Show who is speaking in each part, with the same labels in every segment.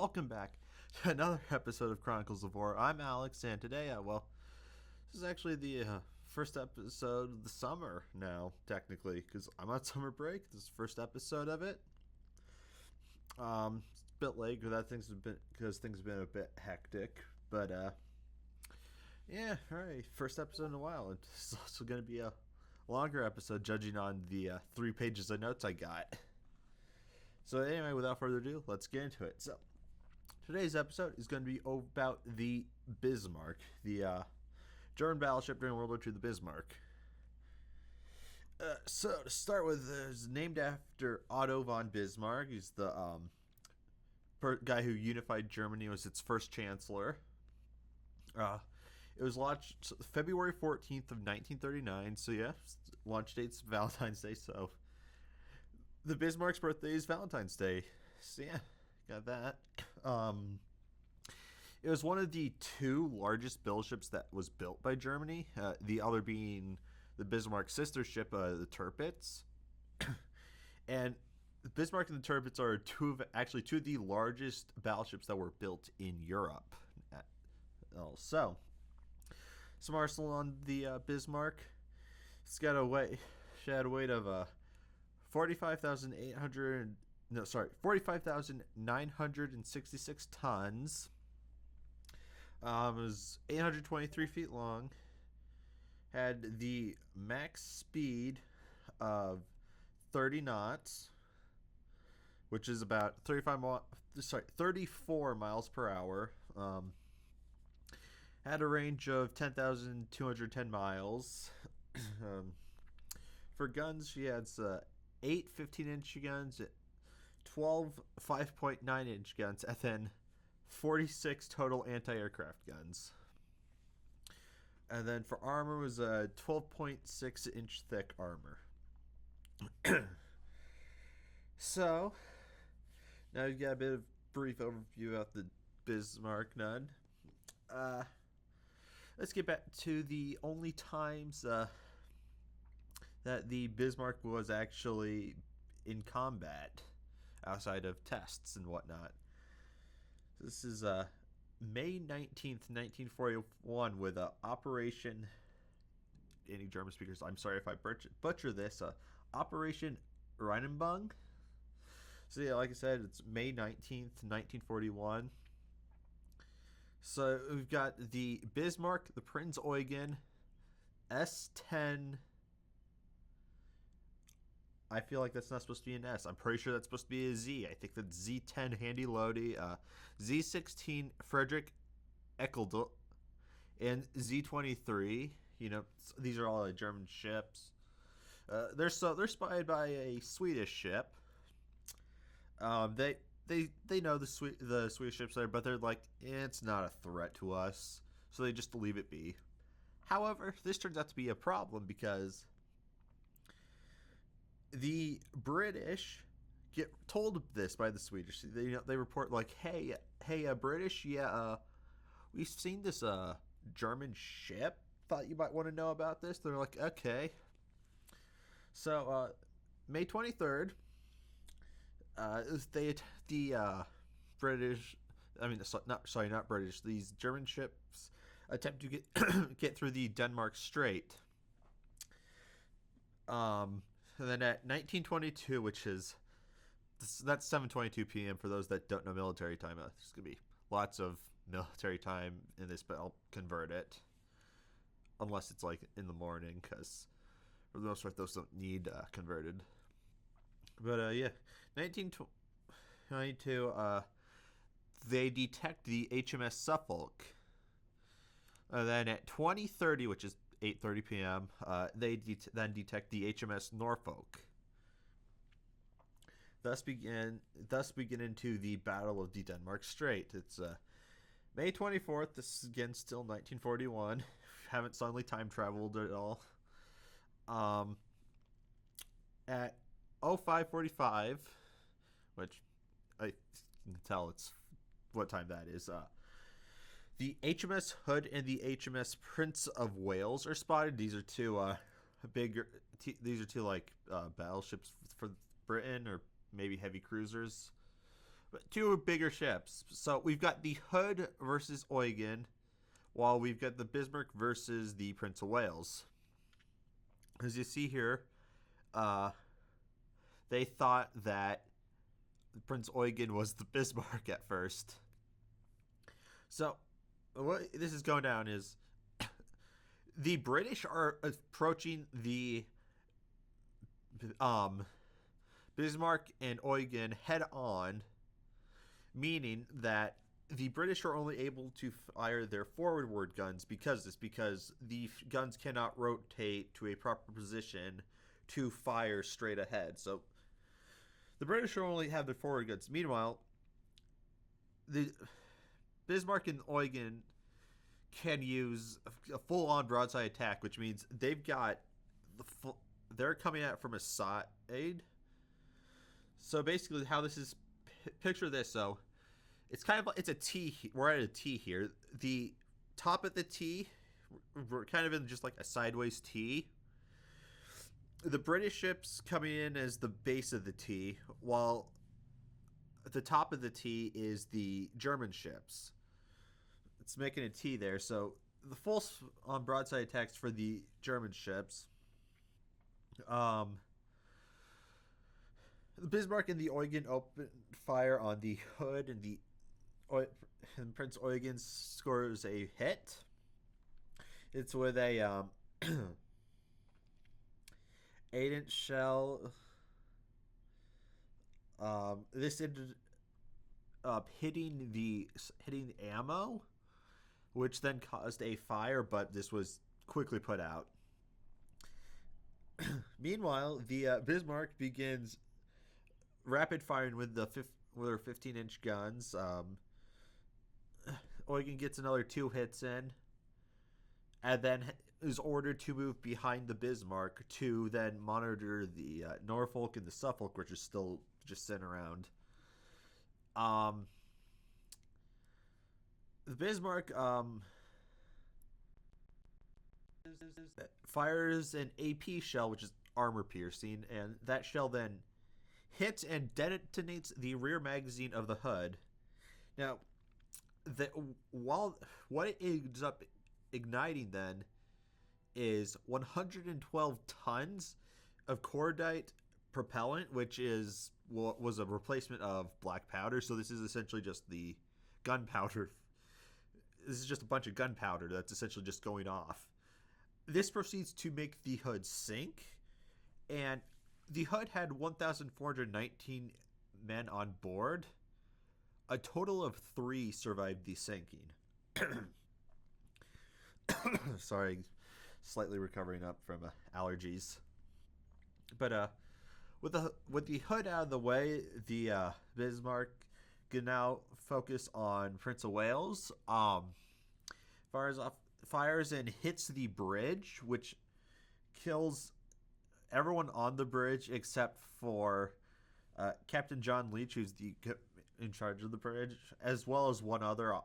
Speaker 1: welcome back to another episode of Chronicles of War. I'm Alex, and today, this is actually the first episode of the summer now, technically, because I'm on summer break. This is the first episode of it. It's a bit late because things have been a bit hectic, but yeah, all right, first episode in a while. It's also going to be a longer episode, judging on the 3 pages of notes I got. So anyway, without further ado, let's get into it. So today's episode is going to be about the Bismarck, the German battleship during World War II, the Bismarck. So to start with, it's named after Otto von Bismarck. He's the guy who unified Germany, was its first chancellor. It was launched February 14th of 1939. So yeah, launch date's Valentine's Day. So the Bismarck's birthday is Valentine's Day. So yeah, got that. It was one of the 2 largest battleships that was built by Germany. The other being the Bismarck sister ship, the Tirpitz. And the Bismarck and the Tirpitz are two of the largest battleships that were built in Europe. So, some arsenal on the Bismarck. It's got a weight of 45,966 tons. It was 823 feet long. Had the max speed of 30 knots, which is about 34 miles per hour. Had a range of 10,210 miles. For guns, she had 8 15-inch guns, 12 5.9-inch guns, and then 46 total anti-aircraft guns. And then for armor was a 12.6-inch thick armor. So, now you've got a bit of brief overview about the Bismarck Nun. Let's get back to the only times that the Bismarck was actually in combat outside of tests and whatnot. This is May 19th, 1941 with Operation... Any German speakers, I'm sorry if I butcher this. Operation Rheinenbung. So yeah, like I said, it's May 19th, 1941. So we've got the Bismarck, the Prinz Eugen, S10... I feel like that's not supposed to be an S. I'm pretty sure that's supposed to be a Z. I think that's Z10 Handy Lodi, Z16 Frederick Eckeldl, and Z23. You know, these are all German ships. They're spied by a Swedish ship. They know the Swedish ships there, but they're like, it's not a threat to us, so they just leave it be. However, this turns out to be a problem because the British get told this by the Swedish. They report like, hey, British, we've seen this German ship. Thought you might want to know about this. They're like, okay. So May 23rd, British. I mean, not British. These German ships attempt to get through the Denmark Strait. And then at 1922, that's 7:22 p.m. for those that don't know military time. There's gonna be lots of military time in this, but I'll convert it unless it's like in the morning, because for the most part those don't need converted. But yeah, 1922, they detect the HMS Suffolk. And then at 20:30, which is 8:30 p.m. They then detect the HMS Norfolk. Thus begin into the Battle of the Denmark Strait. It's May 24th. This is again still 1941. Haven't suddenly time traveled at all. At 05:45, which I can tell it's what time that is. The HMS Hood and the HMS Prince of Wales are spotted. These are two battleships for Britain, or maybe heavy cruisers. two bigger ships. So we've got the Hood versus Eugen, while we've got the Bismarck versus the Prince of Wales. As you see here, uh, they thought that Prince Eugen was the Bismarck at first. So what this is going down is the British are approaching the um, Bismarck and Eugen head on, meaning that the British are only able to fire their forward guns because the guns cannot rotate to a proper position to fire straight ahead. So the British only have their forward guns. Meanwhile, the Bismarck and Eugen can use a full-on broadside attack, which means they've got they're coming at it from a side. So basically, how this is, picture this. So it's kind of, it's a T. We're at a T here. The top of the T, we're kind of in just like a sideways T. The British ships coming in as the base of the T, while at the top of the T is the German ships. It's making a T there. So the full on broadside attacks for the German ships. The Bismarck and the Eugen open fire on the Hood, and Prince Eugen scores a hit. It's with a 8-inch shell. This ended up hitting the ammo, which then caused a fire, but this was quickly put out. Meanwhile, the Bismarck begins rapid firing with their 15-inch guns. Eugen gets another 2 hits in, and then is ordered to move behind the Bismarck to then monitor the Norfolk and the Suffolk, which is still just sitting around. The Bismarck fires an AP shell, which is armor piercing, and that shell then hits and detonates the rear magazine of the Hood. Now, what it ends up igniting then is 112 tons of cordite propellant, which was a replacement of black powder. So this is essentially just the gunpowder. This is just a bunch of gunpowder that's essentially just going off. This proceeds to make the Hood sink, and the Hood had 1,419 men on board. A total of 3 survived the sinking. Sorry, slightly recovering up from allergies. But with the Hood out of the way, the Bismarck can now focus on Prince of Wales. Fires and hits the bridge, which kills everyone on the bridge except for Captain John Leach, who's in charge of the bridge, as well as one other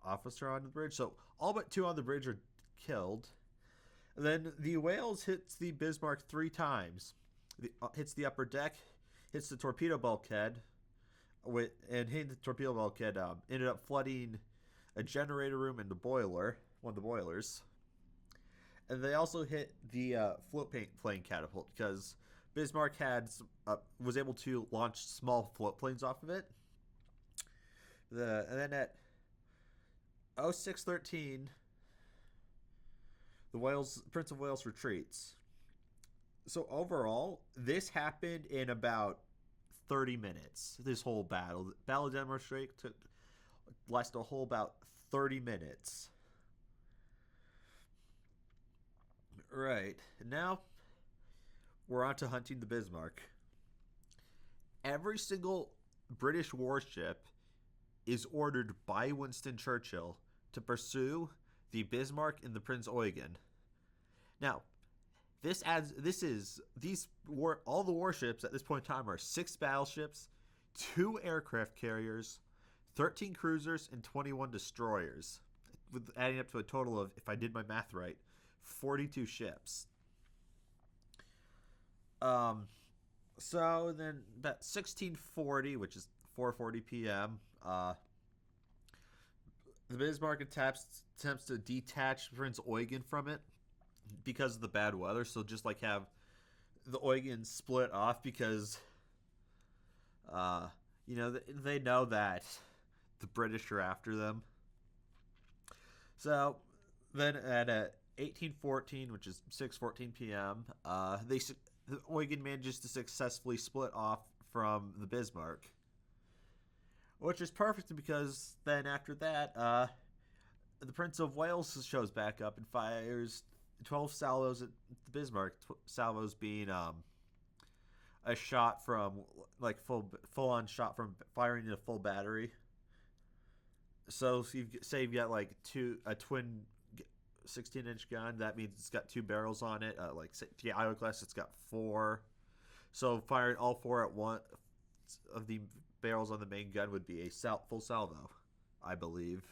Speaker 1: officer on the bridge. So all but 2 on the bridge are killed. And then the Wales hits the Bismarck 3 times. Hits the upper deck, hits the torpedo bulkhead, and hitting the torpedo bulkhead ended up flooding a generator room and the boiler, one of the boilers. And they also hit the float plane catapult, because Bismarck was able to launch small float planes off of it. And then at 0613, the Prince of Wales retreats. So overall, this happened in about 30 minutes. This whole battle, the Battle of Denmark Strait, lasted a whole about 30 minutes. Right, now we're on to hunting the Bismarck. Every single British warship is ordered by Winston Churchill to pursue the Bismarck and the Prince Eugen. Now, all the warships at this point in time are 6 battleships, 2 aircraft carriers, 13 cruisers, and 21 destroyers, with adding up to a total of, if I did my math right, 42 ships. So then, about 1640, which is 4:40 p.m., the Bismarck attempts to detach Prince Eugen from it because of the bad weather. So just like have the Eugen split off because, uh, they know that the British are after them. So then at 1814, which is 6:14 p.m., the Eugen manages to successfully split off from the Bismarck, which is perfect because then after that, the Prince of Wales shows back up and fires 12 salvos at the Bismarck. Salvos being a shot from like full on shot from firing in a full battery. So if you've got like a twin 16-inch gun, that means it's got two barrels on it. Like the Hourglass, it's got four. So firing all four at one of the barrels on the main gun would be a full salvo, I believe.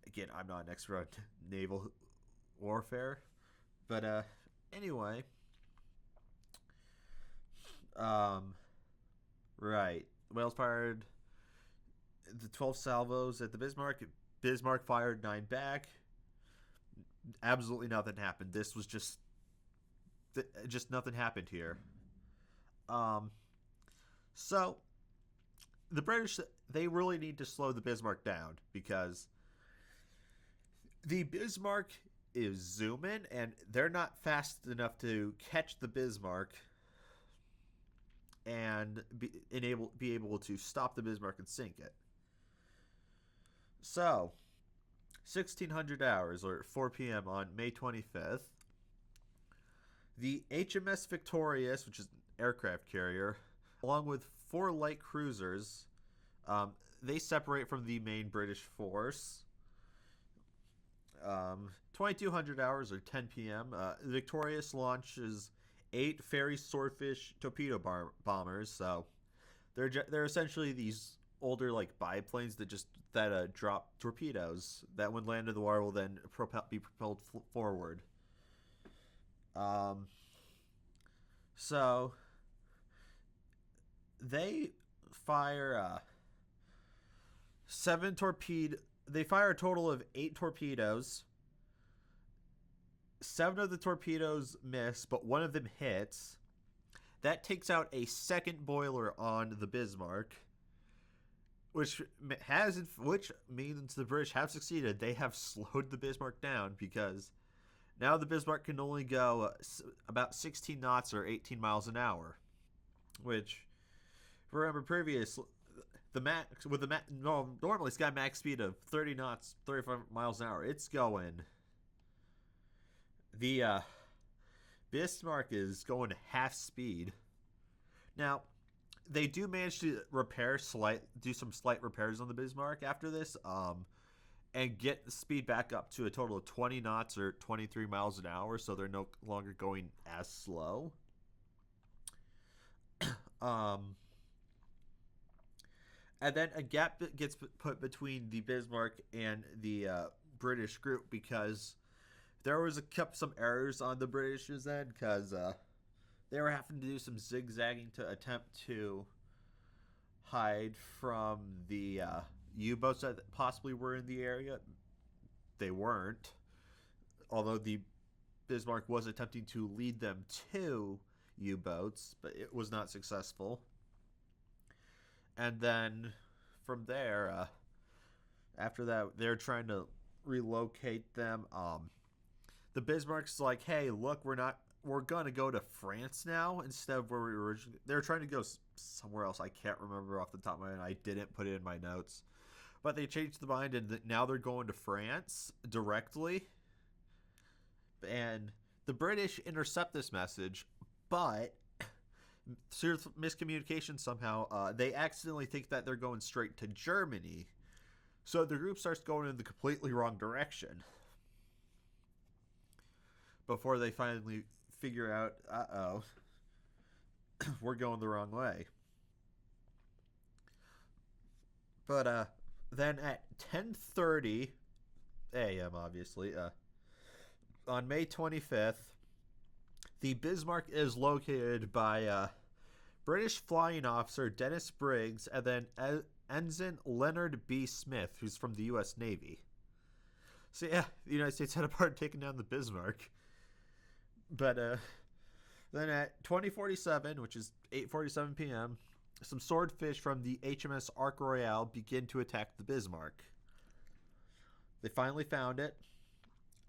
Speaker 1: Again, I'm not an expert on naval warfare, but anyway, right. Wales fired the 12 salvos at the Bismarck. Bismarck fired 9 back. Absolutely nothing happened. This was just nothing happened here. So the British, they really need to slow the Bismarck down because the Bismarck is zooming and they're not fast enough to catch the Bismarck and be able to stop the Bismarck and sink it. So 1600 hours or 4 p.m. on May 25th, the HMS Victorious, which is an aircraft carrier, along with 4 light cruisers, they separate from the main British force. 2200 hours or 10 p.m. The Victorious launches 8 Fairey Swordfish torpedo bombers. So they're essentially these older like biplanes that drop torpedoes that when landed in the water will then be propelled forward. So they fire 7 torpedo. They fire a total of 8 torpedoes. 7 of the torpedoes miss, but 1 of them hits. That takes out a second boiler on the Bismarck, which means the British have succeeded. They have slowed the Bismarck down because now the Bismarck can only go about 16 knots or 18 miles an hour, which, remember previous, normally it's got a max speed of 30 knots, 35 miles an hour. It's going. The Bismarck is going half speed. Now, they do manage to do some slight repairs on the Bismarck after this, and get the speed back up to a total of 20 knots or 23 miles an hour, so they're no longer going as slow. And then a gap gets put between the Bismarck and the British group because there was some errors on the British's end because they were having to do some zigzagging to attempt to hide from the U-boats that possibly were in the area. They weren't, although the Bismarck was attempting to lead them to U-boats, but it was not successful. And then from there, after that, they're trying to relocate them. The Bismarck's like, hey, look, we're gonna go to France now instead of where we originally. They're trying to go somewhere else. I can't remember off the top of my head. I didn't put it in my notes, but they changed the mind and now they're going to France directly. And the British intercept this message, but through miscommunication somehow, they accidentally think that they're going straight to Germany. So the group starts going in the completely wrong direction before they finally figure out, we're going the wrong way. But then at 10:30 a.m., obviously, on May 25th, the Bismarck is located by British flying officer Dennis Briggs, and then Ensign Leonard B. Smith, who's from the U.S. Navy. So yeah, the United States had a part in taking down the Bismarck. But then at 20:47, which is 8:47 p.m., some swordfish from the HMS Ark Royale begin to attack the Bismarck. They finally found it.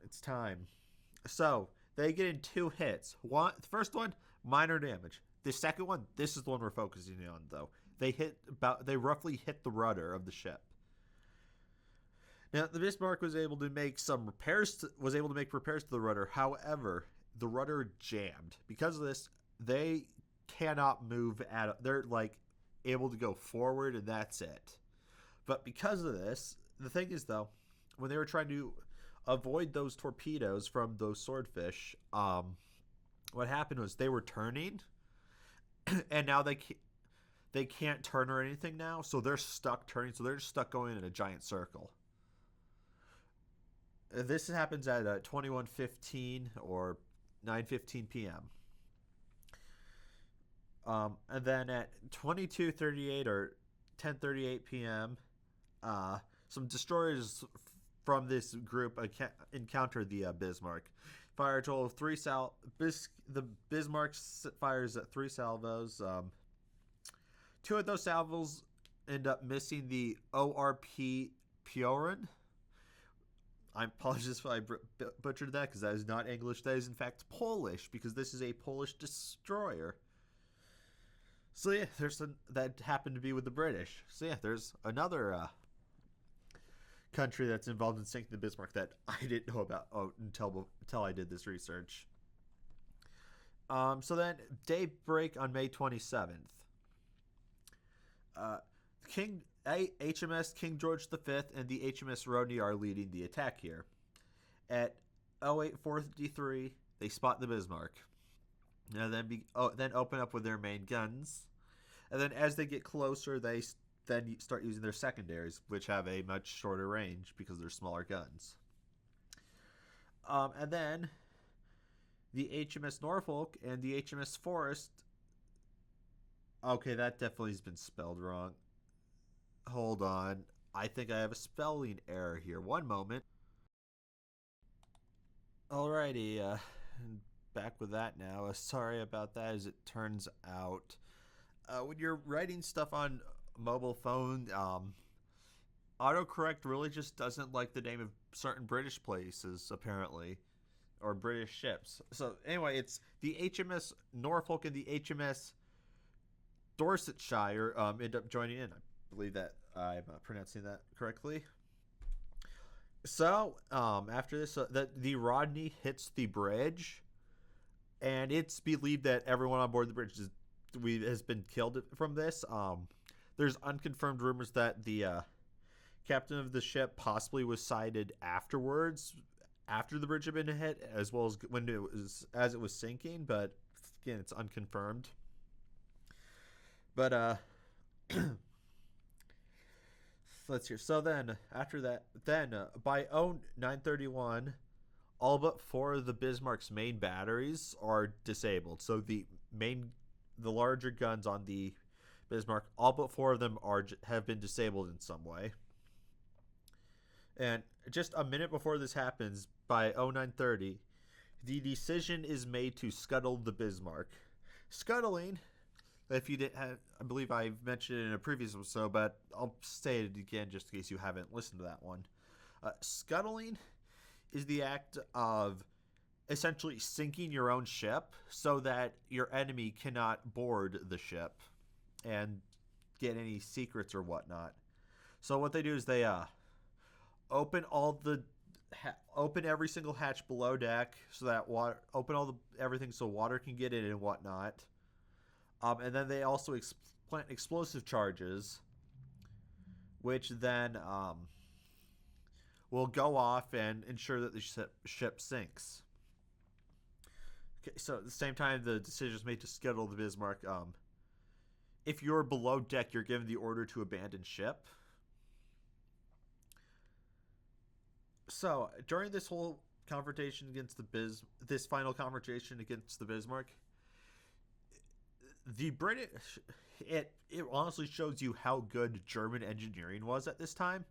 Speaker 1: It's time. So they get in 2 hits. The first one, minor damage. The second one, this is the one we're focusing on, though. They roughly hit the rudder of the ship. Now, the Bismarck was able to make repairs to the rudder. However, the rudder jammed. Because of this, they cannot move they're able to go forward, and that's it. But because of this, the thing is, though, when they were trying to avoid those torpedoes from those swordfish, what happened was they were turning, and now they can't turn or anything now, so they're stuck turning, so they're just stuck going in a giant circle. This happens at 21:15 or 9:15 p.m. And then at 22:38 or 10:38 p.m., some destroyers from this group encounter the Bismarck. Fire a total of 3 the Bismarck fires at 3 salvos. 2 of those salvos end up missing the ORP Piorin. I apologize if I butchered that, because that is not English. That is, in fact, Polish, because this is a Polish destroyer. So yeah, that happened to be with the British. So yeah, there's another country that's involved in sinking the Bismarck that I didn't know about until I did this research. So then, daybreak on May 27th. HMS King George V and the HMS Rodney are leading the attack here. At 08:43, they spot the Bismarck. And then open up with their main guns. And then as they get closer, they then start using their secondaries, which have a much shorter range because they're smaller guns. And then the HMS Norfolk and the HMS Forest. Okay, that definitely has been spelled wrong. Hold on. I think I have a spelling error here. One moment. Alrighty, back with that now. Sorry about that, as it turns out. When you're writing stuff on mobile phone, autocorrect really just doesn't like the name of certain British places, apparently, or British ships. So anyway, it's the HMS Norfolk and the HMS Dorsetshire end up joining in. I believe that I'm pronouncing that correctly. So after this, the Rodney hits the bridge, and it's believed that everyone on board the bridge has been killed from this. There's unconfirmed rumors that the captain of the ship possibly was sighted afterwards, after the bridge had been hit, as well as as it was sinking. But again, it's unconfirmed. But let's hear. So then, after that, by 09:31, all but 4 of the Bismarck's main batteries are disabled. So the larger guns on the Bismarck, all but 4 of them have been disabled in some way. And just a minute before this happens, by 09:30, the decision is made to scuttle the Bismarck. Scuttling, if you didn't have, I believe I've mentioned it in a previous episode, but I'll say it again just in case you haven't listened to that one. Scuttling is the act of essentially sinking your own ship so that your enemy cannot board the ship and get any secrets or whatnot. So what they do is they open every single hatch below deck so that everything so water can get in and whatnot. And then they also plant explosive charges, which then will go off and ensure that the ship sinks. Okay, so at the same time, the decision is made to scuttle the Bismarck. If you're below deck, you're given the order to abandon ship. So during this whole confrontation against this final confrontation against the Bismarck, the British, it honestly shows you how good German engineering was at this time,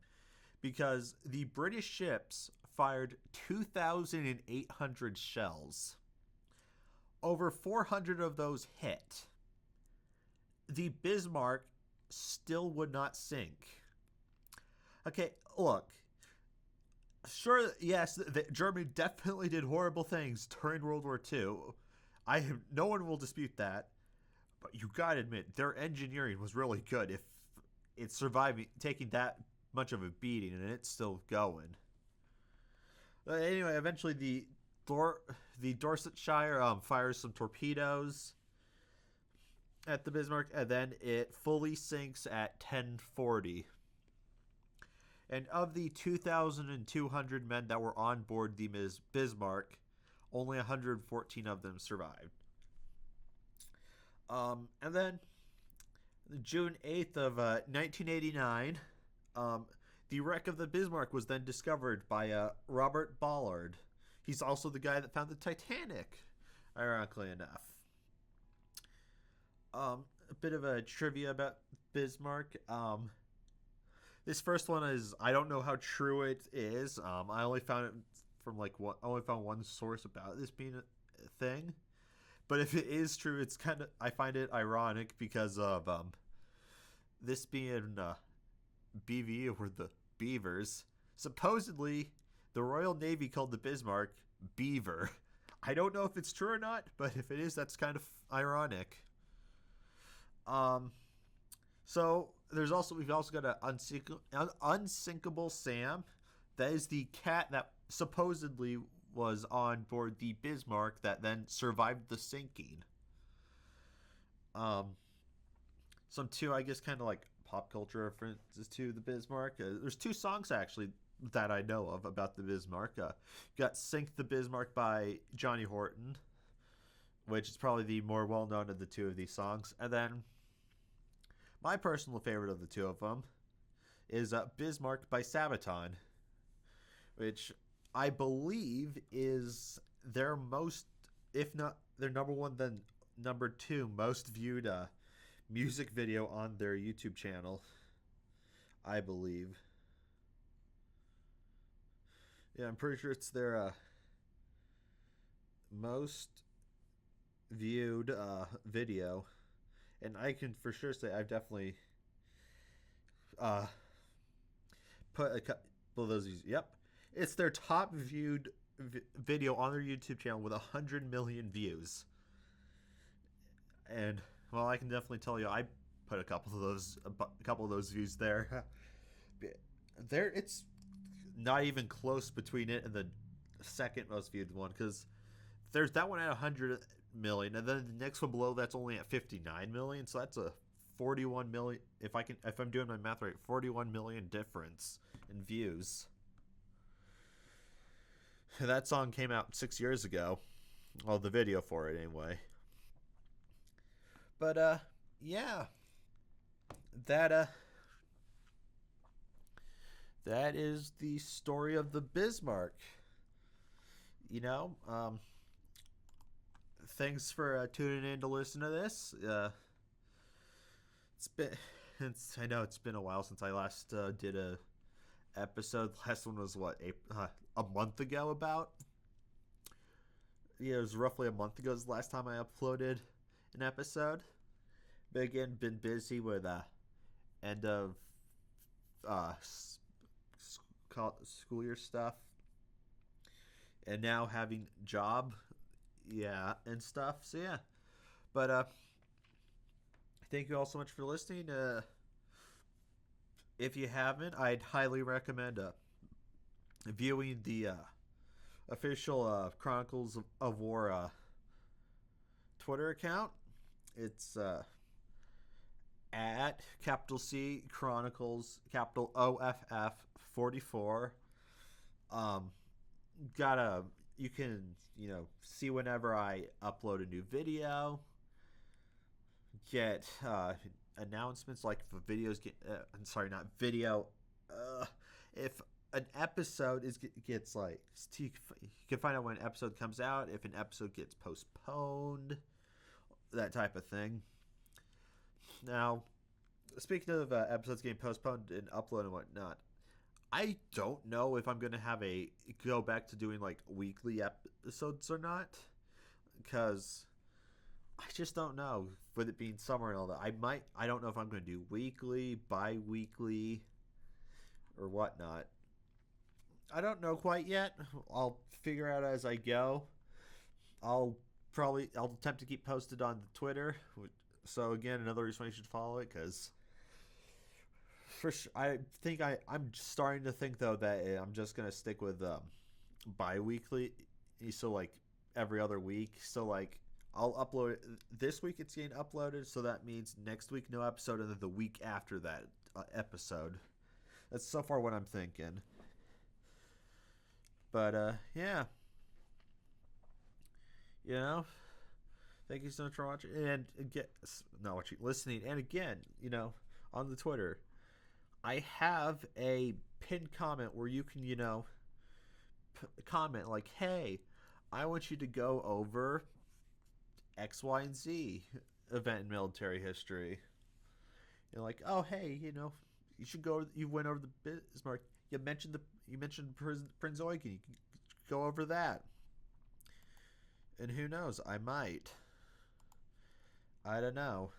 Speaker 1: because the British ships fired 2,800 shells. Over 400 of those hit. The Bismarck still would not sink. Okay, look. Sure, yes, Germany definitely did horrible things during World War II. No one will dispute that. But you gotta admit, their engineering was really good if it's surviving, taking that much of a beating, and it's still going. But anyway, eventually the Dorsetshire fires some torpedoes at the Bismarck, and then it fully sinks at 10:40. And of the 2,200 men that were on board the Bismarck, only 114 of them survived. And then June 8th of 1989, the wreck of the Bismarck was then discovered by Robert Ballard. He's also the guy that found the Titanic, ironically enough. A bit of a trivia about Bismarck. This first one is, I don't know how true it is. I only found it from I only found one source about this being a thing. But if it is true, it's kind of, I find it ironic because of this being BV, or the Beavers. Supposedly, the Royal Navy called the Bismarck Beaver. I don't know if it's true or not, but if it is, that's kind of ironic. So we've also got an unsinkable Sam. That is the cat that supposedly was on board the Bismarck that then survived the sinking. Some two, I guess, kind of like pop culture references to the Bismarck. There's two songs actually that I know of about the Bismarck. You got "Sink the Bismarck" by Johnny Horton, which is probably the more well-known of the two of these songs. And then my personal favorite of the two of them is "Bismarck" by Sabaton, which I believe is their most, if not their number one, then number two most viewed music video on their YouTube channel, I believe. Yeah, I'm pretty sure it's their most viewed video, and I can for sure say I've definitely put a couple of those views. Yep, it's their top viewed video on their YouTube channel with 100 million views. And well, I can definitely tell you, I put a couple of those views there. It's not even close between it and the second most viewed one, because there's that one at 100 million, and then the next one below that's only at 59 million. So that's a 41 million. If I'm doing my math right, 41 million difference in views. That song came out 6 years ago. Well, the video for it anyway. But yeah, that is the story of the Bismarck. You know, thanks for tuning in to listen to this. I know it's been a while since I last did a episode. Last one was a month ago about. Yeah, it was roughly a month ago. Was the last time I uploaded an episode. But again, been busy with end of school year stuff, and now having job, and stuff. So yeah, but thank you all so much for listening. If you haven't, I'd highly recommend viewing the official Chronicles of War Twitter account. It's at capital C Chronicles capital OFF 44. You can see whenever I upload a new video, get announcements like if videos get if an episode gets like, you can find out when an episode comes out, if an episode gets postponed, that type of thing. Now, speaking of episodes getting postponed and upload and whatnot, I don't know if I'm gonna have a go back to doing like weekly episodes or not, because I just don't know. With it being summer and all that, I might. I don't know if I'm gonna do weekly, bi-weekly, or whatnot. I don't know quite yet. I'll figure out as I go. I'll I'll attempt to keep posted on the Twitter. So again, another reason why you should follow it, because for sure, I think I'm starting to think though that I'm just gonna stick with bi-weekly, so like every other week. So like I'll upload it this week. It's getting uploaded, so that means next week no episode, and then the week after that episode. That's so far what I'm thinking. But yeah, you know, thank you so much for watching and get not watching, listening, and again, on the Twitter, I have a pinned comment where you can, comment like, "Hey, I want you to go over X, Y, and Z event in military history." You're like, "Oh, hey, you should go. You went over the Bismarck. You mentioned Prince Eugen. You can go over that." And who knows? I might. I don't know.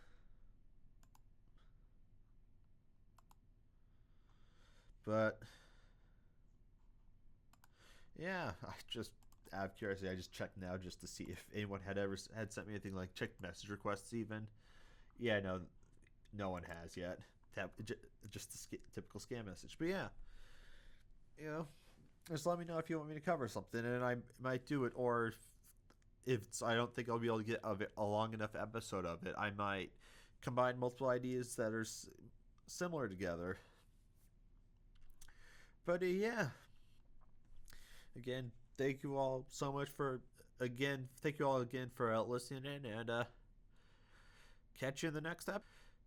Speaker 1: But yeah, I just out of curiosity, I just checked now just to see if anyone had sent me anything like checked message requests even. Yeah, no, no one has yet. Just a typical scam message. But yeah, you know, just let me know if you want me to cover something, and I might do it. Or if I don't think I'll be able to get a long enough episode of it, I might combine multiple ideas that are similar together. But yeah, again, thank you all so much for thank you all again for listening in, and catch you in the next episode.